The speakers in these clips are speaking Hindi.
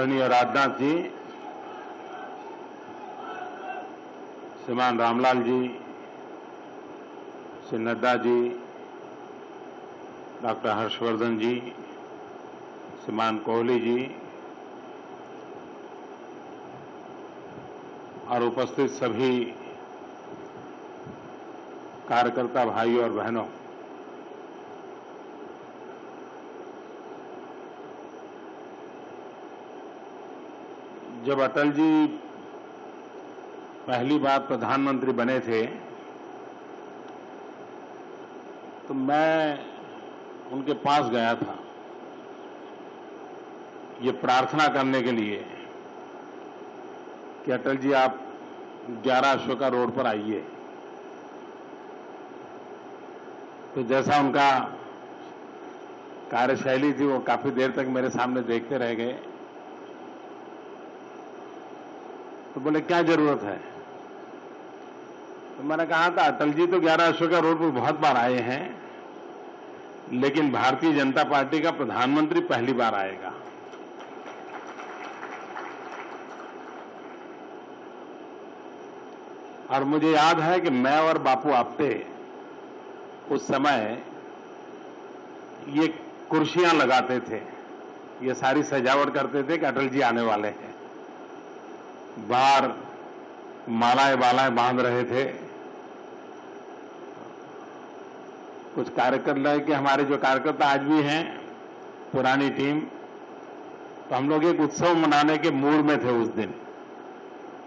आदरणीय राजनाथ जी, श्रीमान रामलाल जी, श्री नड्डा जी, डॉक्टर हर्षवर्धन जी, श्रीमान कोहली जी और उपस्थित सभी कार्यकर्ता भाइयों और बहनों, जब अटल जी पहली बार प्रधानमंत्री बने थे तो मैं उनके पास गया था ये प्रार्थना करने के लिए कि अटल जी आप 11 अशोका रोड पर आइए। तो जैसा उनका कार्यशैली थी वो काफी देर तक मेरे सामने देखते रह गए। तो बोले क्या जरूरत है? तो मैंने कहा था अटल जी तो 11 अशोका रोड पर बहुत बार आए हैं, लेकिन भारतीय जनता पार्टी का प्रधानमंत्री पहली बार आएगा। और मुझे याद है कि मैं और बापू आप्टे उस समय ये कुर्सियां लगाते थे, ये सारी सजावट करते थे कि अटल जी आने वाले हैं। बाहर मालाएं बालाएं बांध रहे थे। कुछ कार्यकर्ता के हमारे जो कार्यकर्ता आज भी हैं, पुरानी टीम, तो हम लोग एक उत्सव मनाने के मूड में थे उस दिन।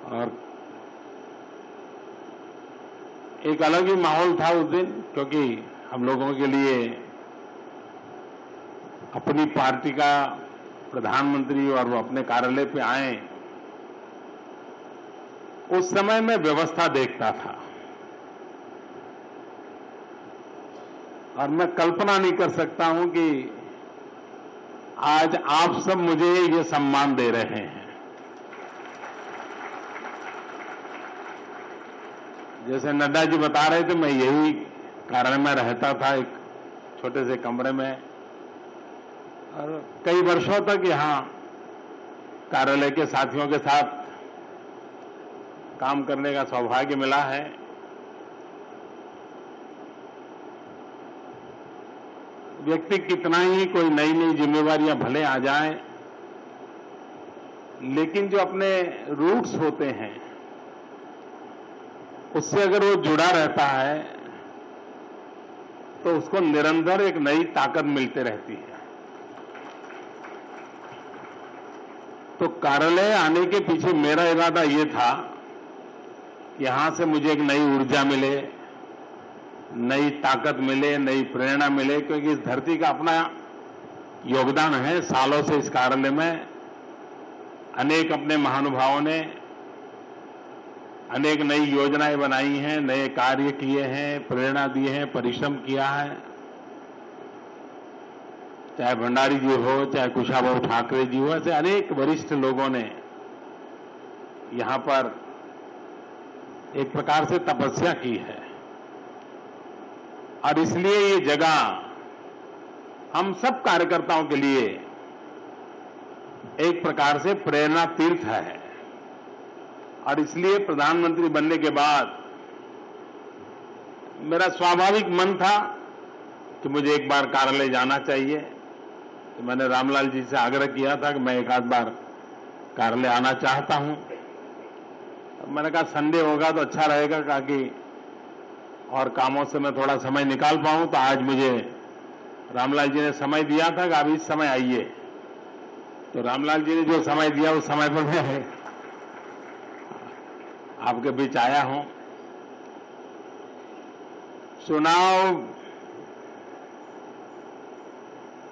और एक अलग ही माहौल था उस दिन, क्योंकि हम लोगों के लिए अपनी पार्टी का प्रधानमंत्री और वो अपने कार्यालय पे आए। उस समय मैं व्यवस्था देखता था और मैं कल्पना नहीं कर सकता हूं कि आज आप सब मुझे ये सम्मान दे रहे हैं। जैसे नड्डा जी बता रहे थे, मैं यही कार्यालय में रहता था, एक छोटे से कमरे में, और कई वर्षों तक यहां कार्यालय के साथियों के साथ काम करने का सौभाग्य मिला है। व्यक्ति कितना ही कोई नई नई जिम्मेवारियां भले आ जाएं, लेकिन जो अपने रूट्स होते हैं उससे अगर वो जुड़ा रहता है तो उसको निरंतर एक नई ताकत मिलती रहती है। तो कार्यालय आने के पीछे मेरा इरादा ये था कि यहां से मुझे एक नई ऊर्जा मिले, नई ताकत मिले, नई प्रेरणा मिले, क्योंकि इस धरती का अपना योगदान है। सालों से इस कार्यालय में अनेक अपने महानुभावों ने अनेक नई योजनाएं बनाई हैं, नए कार्य किए हैं, प्रेरणा दी है, परिश्रम किया है। चाहे भंडारी जी हो, चाहे कुशाभाऊ ठाकरे जी हो, ऐसे अनेक वरिष्ठ लोगों ने यहां पर एक प्रकार से तपस्या की है। और इसलिए ये जगह हम सब कार्यकर्ताओं के लिए एक प्रकार से प्रेरणा तीर्थ है। और इसलिए प्रधानमंत्री बनने के बाद मेरा स्वाभाविक मन था कि मुझे एक बार कार्यालय जाना चाहिए। तो मैंने रामलाल जी से आग्रह किया था कि मैं एक आध बार कार्यालय आना चाहता हूं। तो मैंने कहा संडे होगा तो अच्छा रहेगा, ताकि और कामों से मैं थोड़ा समय निकाल पाऊं। तो आज मुझे रामलाल जी ने समय दिया था कि आप इस समय आइए। तो रामलाल जी ने जो समय दिया उस समय पर मैं आपके बीच आया हूं। चुनाव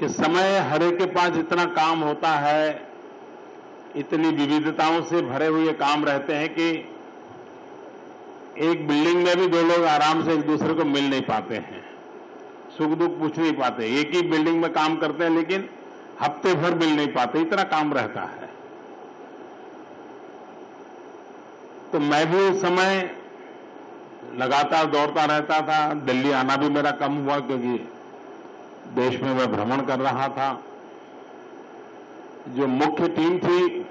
के समय हर एक के पास इतना काम होता है, इतनी विविधताओं से भरे हुए काम रहते हैं कि एक बिल्डिंग में भी दो लोग आराम से एक दूसरे को मिल नहीं पाते हैं, सुख दुख पूछ नहीं पाते। एक ही बिल्डिंग में काम करते हैं लेकिन हफ्ते भर मिल नहीं पाते, इतना काम रहता है। तो मैं भी उस समय लगातार दौड़ता रहता था। दिल्ली आना भी मेरा कम हुआ क्योंकि देश में मैं भ्रमण कर रहा था। जो मुख्य टीम थी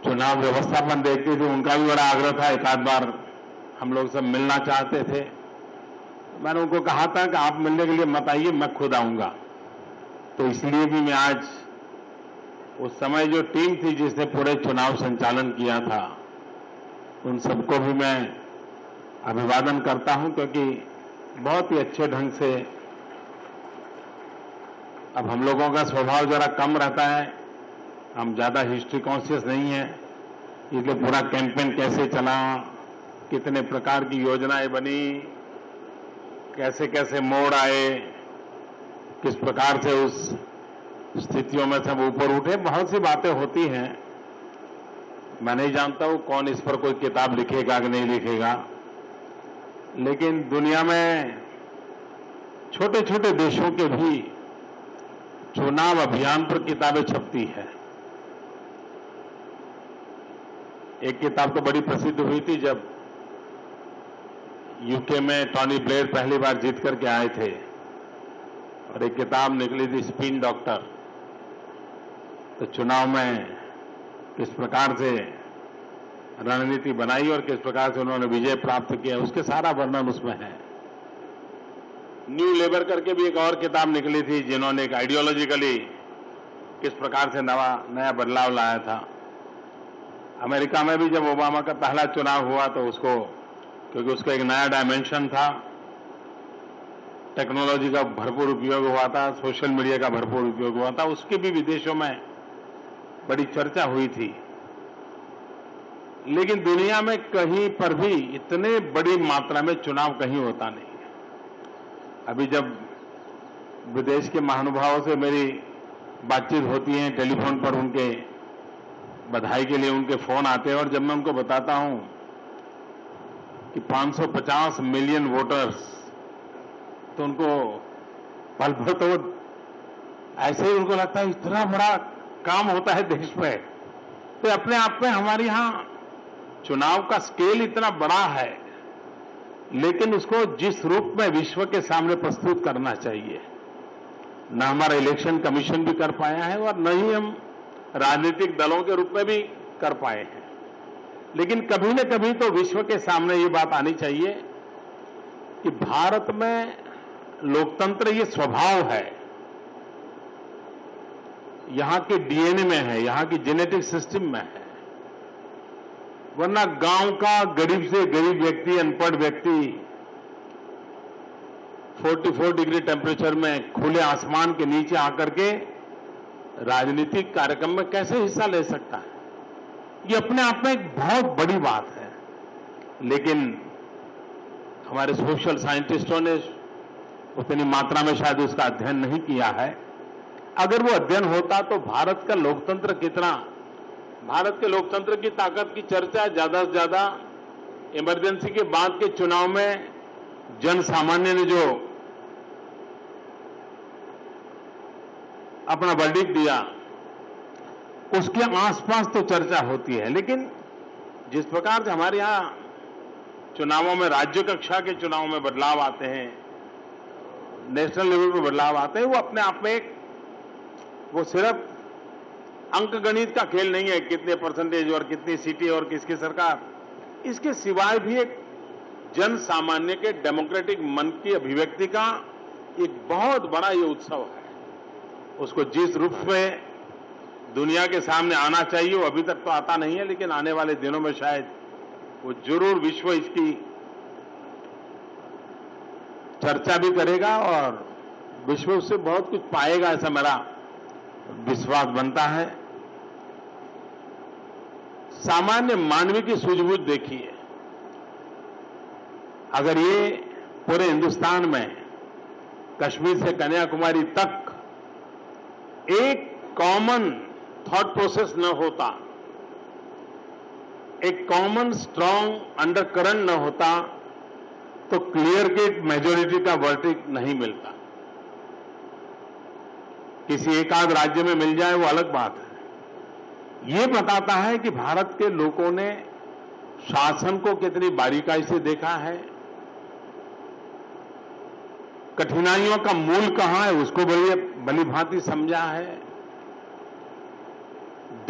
चुनाव व्यवस्थापन देखती थी, उनका भी बड़ा आग्रह था, एक आध बार हम लोग सब मिलना चाहते थे। मैंने उनको कहा था कि आप मिलने के लिए मत आइए, मैं खुद आऊंगा। तो इसलिए भी मैं आज उस समय जो टीम थी जिसने पूरे चुनाव संचालन किया था, उन सबको भी मैं अभिवादन करता हूं, क्योंकि बहुत ही अच्छे ढंग से, अब हम लोगों का स्वभाव जरा कम रहता है, हम ज्यादा हिस्ट्री कॉन्शियस नहीं है, इसलिए पूरा कैंपेन कैसे चला, कितने प्रकार की योजनाएं बनी, कैसे कैसे मोड़ आए, किस प्रकार से उस स्थितियों में सब ऊपर उठे, बहुत सी बातें होती हैं। मैं नहीं जानता हूं कौन इस पर कोई किताब लिखेगा कि नहीं लिखेगा, लेकिन दुनिया में छोटे छोटे देशों के भी चुनाव अभियान पर किताबें छपती है। एक किताब तो बड़ी प्रसिद्ध हुई थी जब यूके में टॉनी ब्लेयर पहली बार जीत करके आए थे, और एक किताब निकली थी स्पिन डॉक्टर। तो चुनाव में किस प्रकार से रणनीति बनाई और किस प्रकार से उन्होंने विजय प्राप्त किया, उसके सारा वर्णन उसमें है। न्यू लेबर करके भी एक और किताब निकली थी, जिन्होंने एक आइडियोलॉजिकली किस प्रकार से नया बदलाव लाया था। अमेरिका में भी जब ओबामा का पहला चुनाव हुआ तो उसको, क्योंकि उसका एक नया डायमेंशन था, टेक्नोलॉजी का भरपूर उपयोग हुआ था, सोशल मीडिया का भरपूर उपयोग हुआ था, उसकी भी विदेशों में बड़ी चर्चा हुई थी। लेकिन दुनिया में कहीं पर भी इतने बड़ी मात्रा में चुनाव कहीं होता नहीं है। अभी जब विदेश के महानुभावों से मेरी बातचीत होती है टेलीफोन पर, उनके बधाई के लिए उनके फोन आते हैं, और जब मैं उनको बताता हूं कि 550 मिलियन वोटर्स, तो उनको पल भर तो ऐसे ही उनको लगता है इतना बड़ा काम होता है देश में। तो अपने आप में हमारे यहां चुनाव का स्केल इतना बड़ा है, लेकिन उसको जिस रूप में विश्व के सामने प्रस्तुत करना चाहिए, न हमारा इलेक्शन कमीशन भी कर पाया है और न ही हम राजनीतिक दलों के रूप में भी कर पाए हैं। लेकिन कभी न कभी तो विश्व के सामने ये बात आनी चाहिए कि भारत में लोकतंत्र ये स्वभाव है, यहां के डीएनए में है, यहां की जेनेटिक सिस्टम में है। वरना गांव का गरीब से गरीब व्यक्ति, अनपढ़ व्यक्ति 44 डिग्री टेम्परेचर में खुले आसमान के नीचे आकर के राजनीतिक कार्यक्रम में कैसे हिस्सा ले सकता है? ये अपने आप में एक बहुत बड़ी बात है। लेकिन हमारे सोशल साइंटिस्टों ने उतनी मात्रा में शायद उसका अध्ययन नहीं किया है। अगर वो अध्ययन होता तो भारत का लोकतंत्र कितना, भारत के लोकतंत्र की ताकत की चर्चा ज्यादा से ज्यादा इमरजेंसी के बाद के चुनाव में जन सामान्य ने जो अपना वर्डिक्ट दिया उसके आसपास तो चर्चा होती है। लेकिन जिस प्रकार से हमारे यहां चुनावों में, राज्य कक्षा के चुनावों में बदलाव आते हैं, नेशनल लेवल पर बदलाव आते हैं, वो अपने आप में एक, वो सिर्फ अंक गणित का खेल नहीं है, कितने परसेंटेज और कितनी सीटें और किसकी सरकार। इसके सिवाय भी एक जन सामान्य के डेमोक्रेटिक मन की अभिव्यक्ति का एक बहुत बड़ा ये उत्सव है। उसको जिस रूप में दुनिया के सामने आना चाहिए वो अभी तक तो आता नहीं है, लेकिन आने वाले दिनों में शायद वो जरूर विश्व इसकी चर्चा भी करेगा और विश्व उससे बहुत कुछ पाएगा, ऐसा मेरा विश्वास बनता है। सामान्य मानवीय की सूझबूझ देखिए, अगर ये पूरे हिंदुस्तान में कश्मीर से कन्याकुमारी तक एक कॉमन थॉट प्रोसेस न होता, एक कॉमन स्ट्रांग अंडरकरंट न होता, तो क्लियर कट मेजॉरिटी का वर्डिक्ट नहीं मिलता। किसी एक आध राज्य में मिल जाए वो अलग बात है। ये बताता है कि भारत के लोगों ने शासन को कितनी बारीकाई से देखा है, कठिनाइयों का मूल कहां है उसको भली भांति समझा है,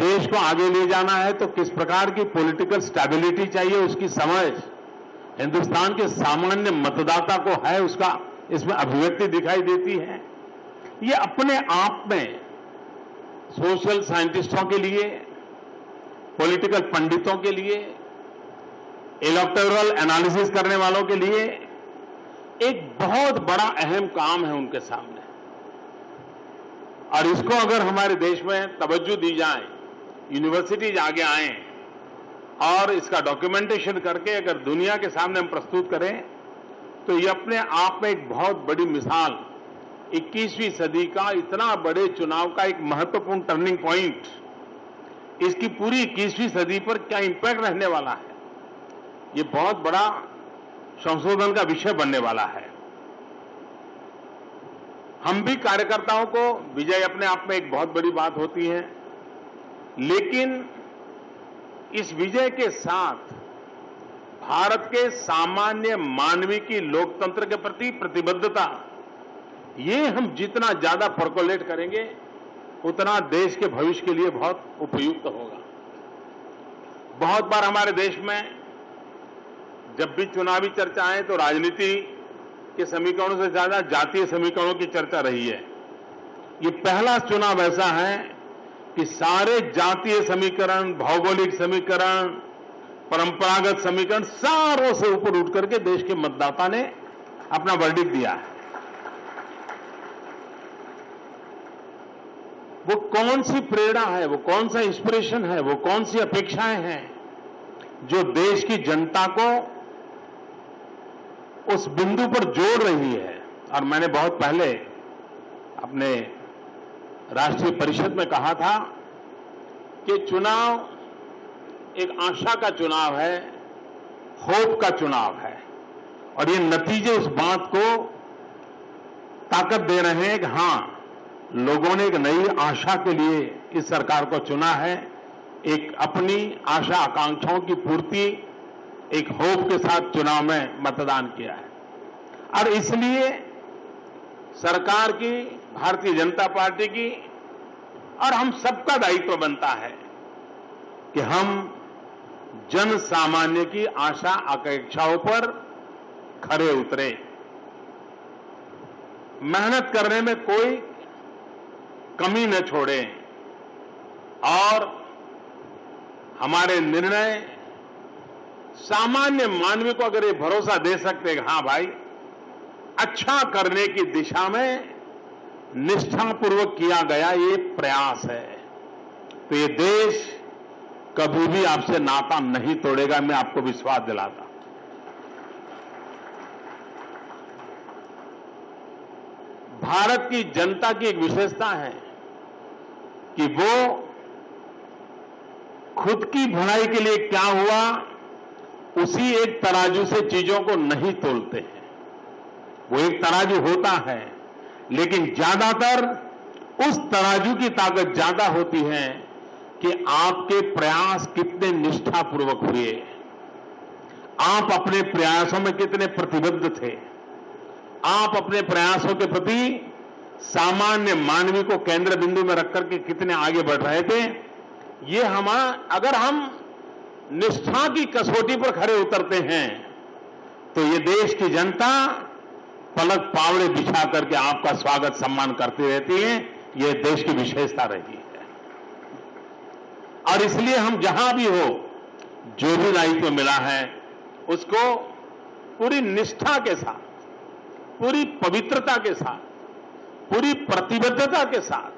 देश को आगे ले जाना है तो किस प्रकार की पॉलिटिकल स्टेबिलिटी चाहिए, उसकी समझ हिंदुस्तान के सामान्य मतदाता को है, उसका इसमें अभिव्यक्ति दिखाई देती है। ये अपने आप में सोशल साइंटिस्टों के लिए, पॉलिटिकल पंडितों के लिए, इलेक्टोरल एनालिसिस करने वालों के लिए एक बहुत बड़ा अहम काम है उनके सामने। और इसको अगर हमारे देश में तवज्जो दी जाए, यूनिवर्सिटीज आगे आए और इसका डॉक्यूमेंटेशन करके अगर दुनिया के सामने हम प्रस्तुत करें, तो ये अपने आप में एक बहुत बड़ी मिसाल, 21वीं सदी का इतना बड़े चुनाव का एक महत्वपूर्ण टर्निंग पॉइंट, इसकी पूरी 21वीं सदी पर क्या इंपैक्ट रहने वाला है, ये बहुत बड़ा संशोधन का विषय बनने वाला है। हम भी कार्यकर्ताओं को विजय अपने आप में एक बहुत बड़ी बात होती है, लेकिन इस विजय के साथ भारत के सामान्य मानवीय की लोकतंत्र के प्रति प्रतिबद्धता, ये हम जितना ज्यादा परकोलेट करेंगे उतना देश के भविष्य के लिए बहुत उपयुक्त होगा। बहुत बार हमारे देश में जब भी चुनावी चर्चा आए तो राजनीति के समीकरणों से ज्यादा जातीय समीकरणों की चर्चा रही है। ये पहला चुनाव ऐसा है कि सारे जातीय समीकरण, भौगोलिक समीकरण, परंपरागत समीकरण, सारों से ऊपर उठ करके देश के मतदाता ने अपना वर्डिक्ट दिया है। वो कौन सी प्रेरणा है, वो कौन सा इंस्पिरेशन है, वो कौन सी अपेक्षाएं हैं जो देश की जनता को उस बिंदु पर जोड़ रही है। और मैंने बहुत पहले अपने राष्ट्रीय परिषद में कहा था कि चुनाव एक आशा का चुनाव है, होप का चुनाव है, और ये नतीजे उस बात को ताकत दे रहे हैं कि हां, लोगों ने एक नई आशा के लिए इस सरकार को चुना है, एक अपनी आशा आकांक्षाओं की पूर्ति एक होप के साथ चुनाव में मतदान किया है। और इसलिए सरकार की, भारतीय जनता पार्टी की और हम सबका दायित्व बनता है कि हम जन सामान्य की आशा आकांक्षाओं पर खरे उतरे, मेहनत करने में कोई कमी न छोड़ें और हमारे निर्णय सामान्य मानवीय को अगर ये भरोसा दे सकते हैं कि हां भाई, अच्छा करने की दिशा में निष्ठापूर्वक किया गया ये प्रयास है, तो ये देश कभी भी आपसे नाता नहीं तोड़ेगा, मैं आपको विश्वास दिलाता। भारत की जनता की एक विशेषता है कि वो खुद की भलाई के लिए क्या हुआ उसी एक तराजू से चीजों को नहीं तोलते हैं। वो एक तराजू होता है, लेकिन ज्यादातर उस तराजू की ताकत ज्यादा होती है कि आपके प्रयास कितने निष्ठापूर्वक हुए, आप अपने प्रयासों में कितने प्रतिबद्ध थे, आप अपने प्रयासों के प्रति सामान्य मानवीय को केंद्र बिंदु में रख करके कितने आगे बढ़ रहे थे। ये अगर हम निष्ठा की कसौटी पर खरे उतरते हैं तो ये देश की जनता पलक पावड़े बिछा करके आपका स्वागत सम्मान करती रहती है। ये देश की विशेषता रही है और इसलिए हम जहां भी हो, जो भी दायित्व मिला है उसको पूरी निष्ठा के साथ, पूरी पवित्रता के साथ, पूरी प्रतिबद्धता के साथ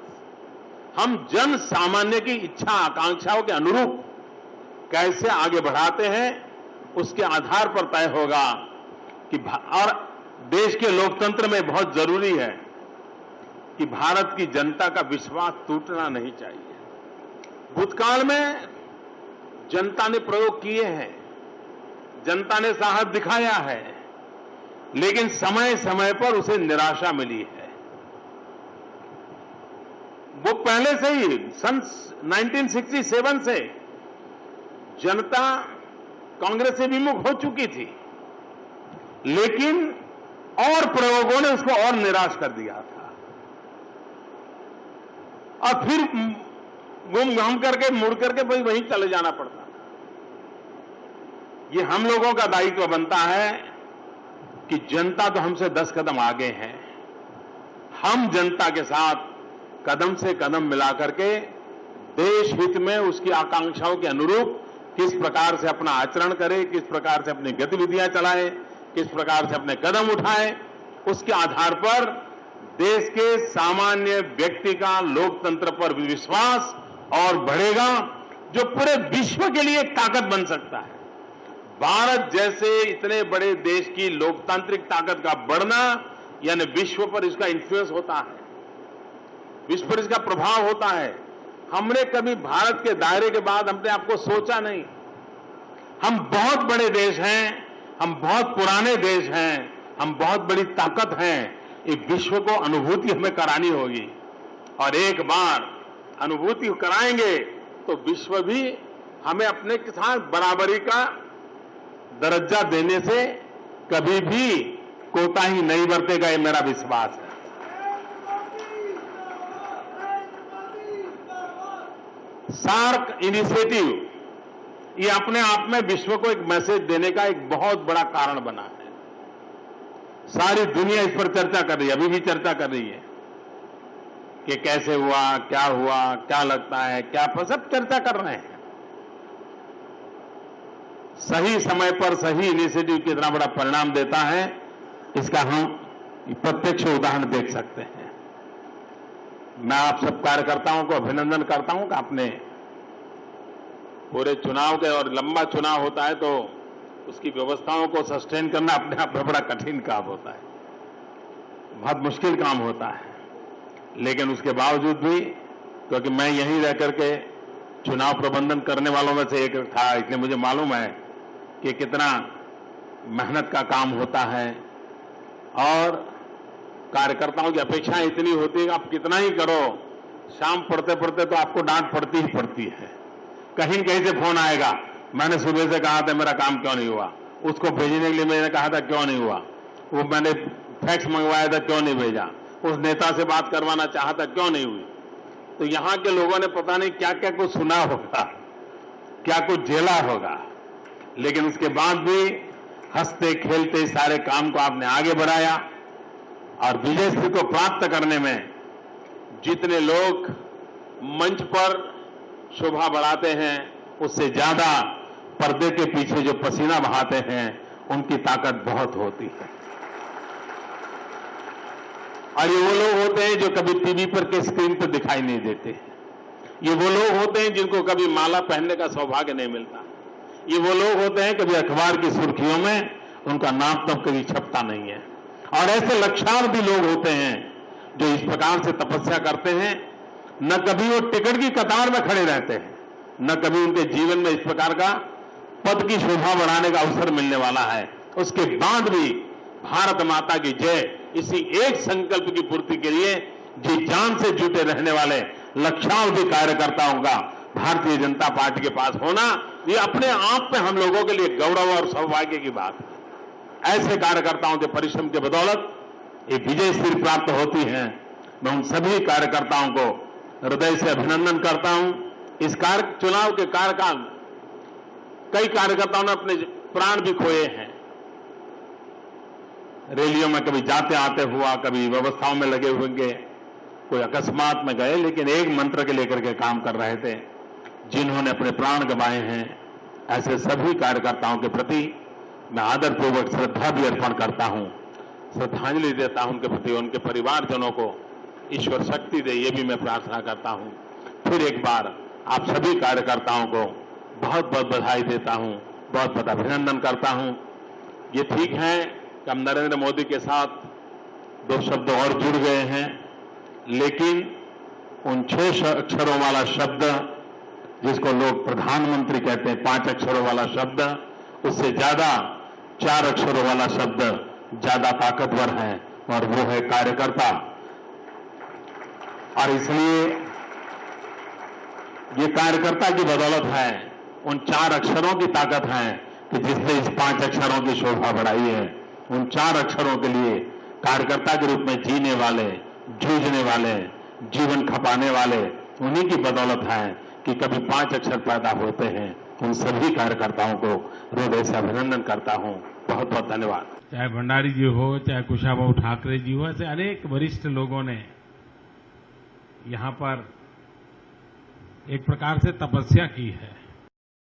हम जन सामान्य की इच्छा आकांक्षाओं के अनुरूप कैसे आगे बढ़ाते हैं, उसके आधार पर तय होगा कि और देश के लोकतंत्र में बहुत जरूरी है कि भारत की जनता का विश्वास टूटना नहीं चाहिए। भूतकाल में जनता ने प्रयोग किए हैं, जनता ने साहस दिखाया है, लेकिन समय समय पर उसे निराशा मिली है। वो पहले से ही सन 1967 से जनता कांग्रेस से विमुख हो चुकी थी, लेकिन और प्रयोगों ने उसको और निराश कर दिया था। और फिर घूम घाम करके मुड़ करके वहीं चले जाना पड़ता। ये हम लोगों का दायित्व बनता है कि जनता तो हमसे 10 कदम आगे है, हम जनता के साथ कदम से कदम मिला करके देश हित में उसकी आकांक्षाओं के अनुरूप किस प्रकार से अपना आचरण करें, किस प्रकार से अपनी गतिविधियां चलाएं, किस प्रकार से अपने कदम उठाएं, उसके आधार पर देश के सामान्य व्यक्ति का लोकतंत्र पर विश्वास और बढ़ेगा, जो पूरे विश्व के लिए एक ताकत बन सकता है। भारत जैसे इतने बड़े देश की लोकतांत्रिक ताकत का बढ़ना यानी विश्व पर इसका इन्फ्लुएंस होता है, विश्व पर इसका प्रभाव होता है। हमने कभी भारत के दायरे के बाद अपने आप को सोचा नहीं। हम बहुत बड़े देश हैं, हम बहुत पुराने देश हैं, हम बहुत बड़ी ताकत हैं। एक विश्व को अनुभूति हमें करानी होगी, और एक बार अनुभूति कराएंगे तो विश्व भी हमें अपने के साथ बराबरी का दर्जा देने से कभी भी कोताही नहीं बरतेगा, ये मेरा विश्वास है। सार्क इनिशिएटिव ये अपने आप में विश्व को एक मैसेज देने का एक बहुत बड़ा कारण बना है। सारी दुनिया इस पर चर्चा कर रही है, अभी भी चर्चा कर रही है कि कैसे हुआ, क्या लगता है, क्या सब चर्चा कर रहे हैं। सही समय पर सही इनिशिएटिव कितना बड़ा परिणाम देता है, इसका हम प्रत्यक्ष उदाहरण देख सकते हैं। मैं आप सब कार्यकर्ताओं को अभिनंदन करता हूं कि आपने पूरे चुनाव के, और लंबा चुनाव होता है तो उसकी व्यवस्थाओं को सस्टेन करना अपने आप में बड़ा कठिन काम होता है, बहुत मुश्किल काम होता है। लेकिन उसके बावजूद भी, क्योंकि मैं यहीं रह करके चुनाव प्रबंधन करने वालों में से एक था, इसलिए मुझे मालूम है कि कितना मेहनत का काम होता है, और कार्यकर्ताओं की अपेक्षाएं इतनी होती है कि आप कितना ही करो, शाम पढ़ते पढ़ते तो आपको डांट पड़ती ही पड़ती है। कहीं कहीं से फोन आएगा, मैंने सुबह से कहा था मेरा काम क्यों नहीं हुआ, उसको भेजने के लिए मैंने कहा था क्यों नहीं हुआ, वो मैंने फैक्स मंगवाया था क्यों नहीं भेजा, उस नेता से बात करवाना चाहा था क्यों नहीं हुई। तो यहां के लोगों ने पता नहीं क्या क्या कुछ सुना होगा, क्या कुछ झेला होगा, लेकिन उसके बाद भी हंसते खेलते सारे काम को आपने आगे बढ़ाया, और विजय श्री को प्राप्त करने में जितने लोग मंच पर शोभा बढ़ाते हैं, उससे ज्यादा पर्दे के पीछे जो पसीना बहाते हैं उनकी ताकत बहुत होती है। और ये वो लोग होते हैं जो कभी टीवी पर के स्क्रीन पर दिखाई नहीं देते, ये वो लोग होते हैं जिनको कभी माला पहनने का सौभाग्य नहीं मिलता, ये वो लोग होते हैं कभी अखबार की सुर्खियों में उनका नाम तब कभी छपता नहीं है। और ऐसे लक्षावधि लोग होते हैं जो इस प्रकार से तपस्या करते हैं, न कभी वो टिकट की कतार में खड़े रहते हैं, न कभी उनके जीवन में इस प्रकार का पद की शोभा बढ़ाने का अवसर मिलने वाला है। उसके बाद भी भारत माता की जय, इसी एक संकल्प की पूर्ति के लिए जी जान से जुटे रहने वाले लक्षावधि कार्यकर्ताओं का भारतीय जनता पार्टी के पास होना, ये अपने आप में हम लोगों के लिए गौरव और सौभाग्य की बात है। ऐसे कार्यकर्ताओं के परिश्रम के बदौलत ये विजय श्री प्राप्त होती है। मैं उन सभी कार्यकर्ताओं को हृदय से अभिनंदन करता हूं। इस चुनाव के कार्यकाल कई कार्यकर्ताओं ने अपने प्राण भी खोए हैं, रैलियों में कभी जाते आते हुआ, कभी व्यवस्थाओं में लगे होंगे, कोई अकस्मात में गए, लेकिन एक मंत्र के लेकर के काम कर रहे थे। जिन्होंने अपने प्राण गंवाए हैं, ऐसे सभी कार्यकर्ताओं के प्रति मैं आदरपूर्वक श्रद्धा भी अर्पण करता हूं, श्रद्धांजलि देता हूं उनके प्रति। उनके परिवारजनों को ईश्वर शक्ति दे, ये भी मैं प्रार्थना करता हूं। फिर एक बार आप सभी कार्यकर्ताओं को बहुत बहुत बधाई देता हूं, बहुत बहुत अभिनंदन करता हूं। ये ठीक है कि हम नरेंद्र मोदी के साथ 2 शब्द और जुड़ गए हैं, लेकिन उन 6 अक्षरों वाला शब्द जिसको लोग प्रधानमंत्री कहते हैं, 5 अक्षरों वाला शब्द, उससे ज्यादा 4 अक्षरों वाला शब्द ज्यादा ताकतवर है, और वो है कार्यकर्ता। और इसलिए ये कार्यकर्ता की बदौलत है, उन 4 अक्षरों की ताकत है कि जिसने इस 5 अक्षरों की शोभा बढ़ाई है। उन 4 अक्षरों के लिए कार्यकर्ता के रूप में जीने वाले, जूझने वाले, जीवन खपाने वाले उन्हीं की बदौलत है कि कभी 5 अक्षर पैदा होते हैं। उन सभी कार्यकर्ताओं को हृदय से अभिनंदन करता हूं। बहुत बहुत धन्यवाद। चाहे भंडारी जी हो, चाहे कुशाभाऊ ठाकरे जी हो, ऐसे अनेक वरिष्ठ लोगों ने यहां पर एक प्रकार से तपस्या की है।